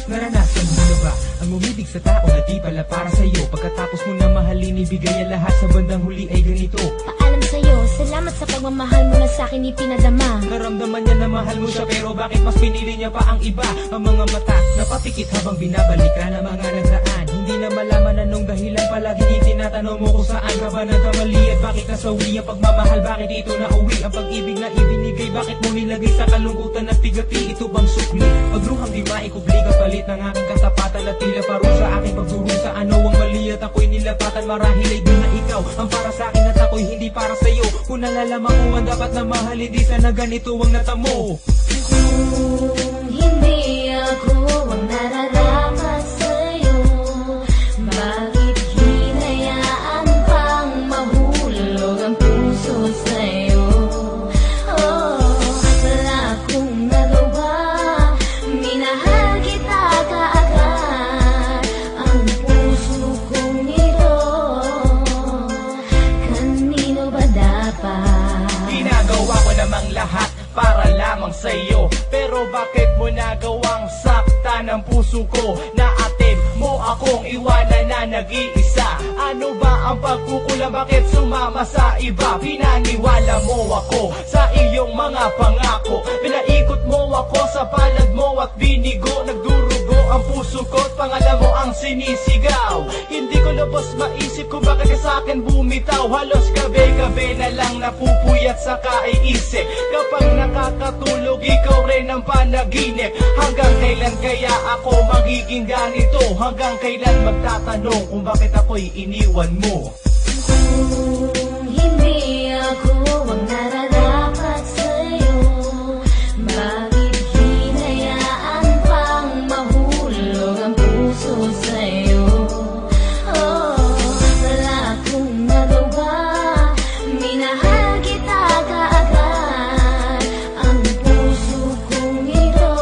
Naranasan mo na ba ang umibig sa tao na di pala para sa'yo? Pagkatapos mo na mahalin, ibigay ang lahat, sa bandang huli ay ganito. Paalam sa'yo, salamat sa pagmamahal mo na sa'kin ipinadama. Naramdaman niya na mahal mo siya, pero bakit mas pinili niya pa ang iba? Ang mga mata napapikit habang binabalikan ang mga nagraan. Hindi na malaman anong dahilan, palaging itinatanong mo kung saan ka ba nagkamali at bakit nasawi ang pagmamahal, bakit ito na uwi ang pag-ibig na ibinigay, bakit mo nilagay sa kalungkutan at tigati? Ito bang sukli? Pagruhang di maikubli kapalit ng aking katapatan at tila parusa aking pagdurusa. Ano ang mali at ako'y nilapatan? Marahil ay di na ikaw ang para sa akin at ako'y hindi para sa'yo. Kung nalalaman ko ang dapat na mahal, hindi sana ganito ang natamo. Kung hindi ako ang nararapat sa'yo, bakit hinayaan pang mahulog ang puso sa'yo? Oh, wala akong nagawa, minahal kita kaagad. Ang puso kong ito, kanino ba dapat? Ginagawa ko namang lahat para lamang sa'yo, pero bakit mo nagawang saktan ang puso ko? Naatid mo akong iwanan na nag-iisa. Ano ba ang pagkukulang? Bakit sumama sa iba? Pinaniwala mo ako sa iyong mga pangako, pinaikot mo ako sa palad mo at binigo. Nagdurugo ang puso ko at pangalan mo ang sinisigaw. Hindi ko lubos maisip kung bakit ka sa'kin bumitaw. Halos gabi-gabi na lang napupuyat sa kaiisip. Kapag nakakatulog, ikaw rin ang panaginip. Hanggang kailan kaya ako magiging ganito? Hanggang kailan magtatanong kung bakit ako'y iniwan mo? Kung hindi ako ang nararapat sa'yo, bakit hinayaan pang mahulog ang puso sa'yo? Oh, wala akong nagawa, minahal kita kaagad. Ang puso kong ito,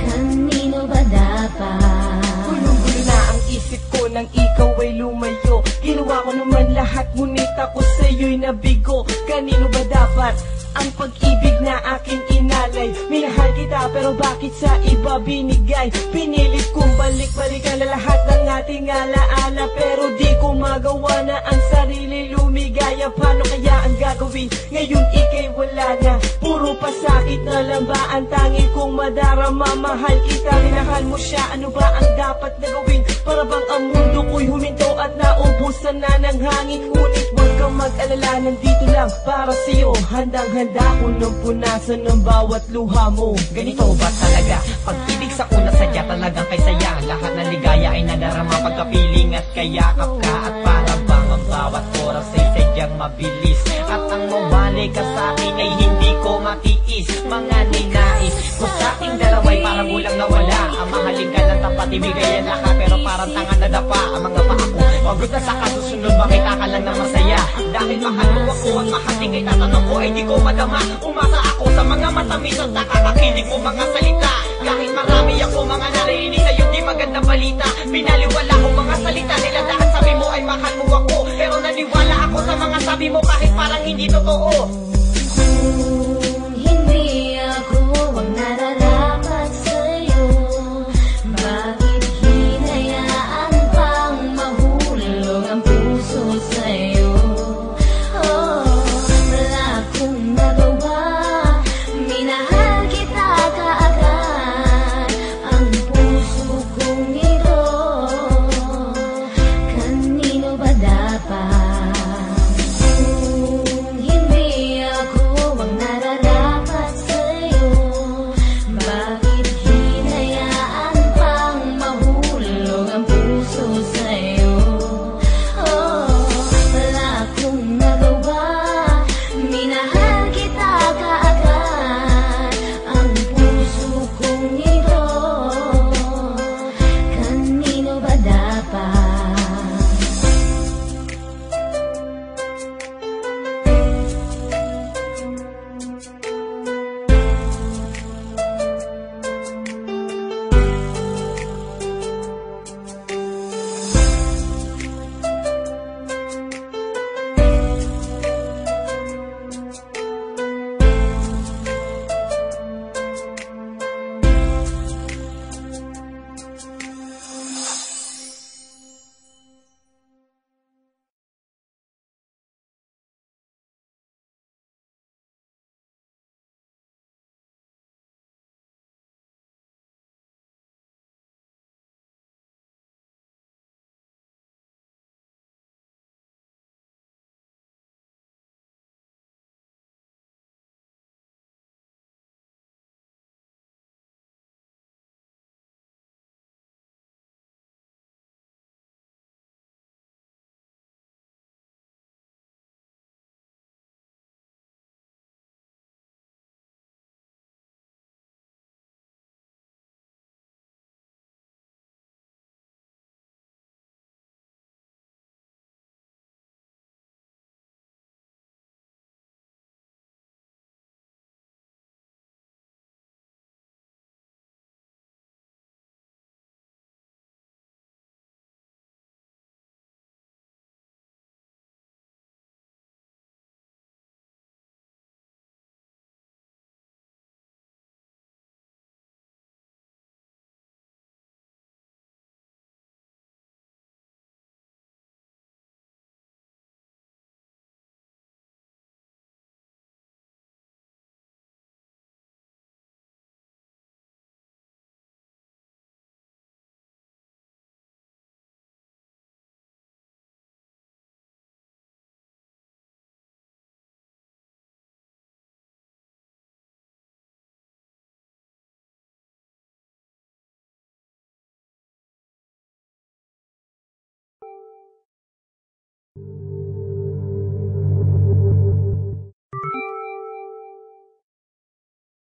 kanino ba dapat? Gulo-gulo na ang isip ko nang ikaw ay lumayo. Ginawa ko naman lahat, ngunit ako sa'yo'y nabigo. Kanino ba dapat ang pag-ibig na aking inalay? Minahal kita pero bakit sa iba binigay? Pinilit kong balik-balikan na lahat ng ating alaala, pero di ko magawa na ang sarili lumigaya. Paano kaya ang gagawin? Ngayon ika'y wala na, puro pasakit na lang ba ang tanging kong madarama? Mahal kita, minahal mo siya, ano ba ang dapat na gawin? Para bang ang mundo ko'y huminto at naubusan na ng hangin? Ngunit huwag kang mag-alala, nandito lang para sa'yo. Handang-handa ko nang punasan ng bawat luha mo. Ganito ba talaga? Pag-ibig sa una sadya talagang kay saya. Lahat ng ligaya ay nadarama pagkapiling at kayakap ka. At para bang ang bawat oras ay sadyang mabilis. At ang mawali ka sa akin ay hindi ko matiis. Mga ninais ko sa ating dalaway parang ulang nawala. Ang mahalin ka ng tapat, ibigay ang lahat, pero parang tanga na dapa ang mga paa ko. Pagod na sa kasusunod, makita ka lang na masaya. Dahil mahal mo ako at mahating ay tatanong ko ay di ko madama. Umasa ako sa mga matamis at nakakakilig mo mga salita. Kahit marami ako mga narinig sa'yo di magandang balita. Pinaliwala ko mga salita nila dahil sabi mo ay mahal mo ako. Pero naniwala ako sa mga sabi mo kahit parang hindi totoo.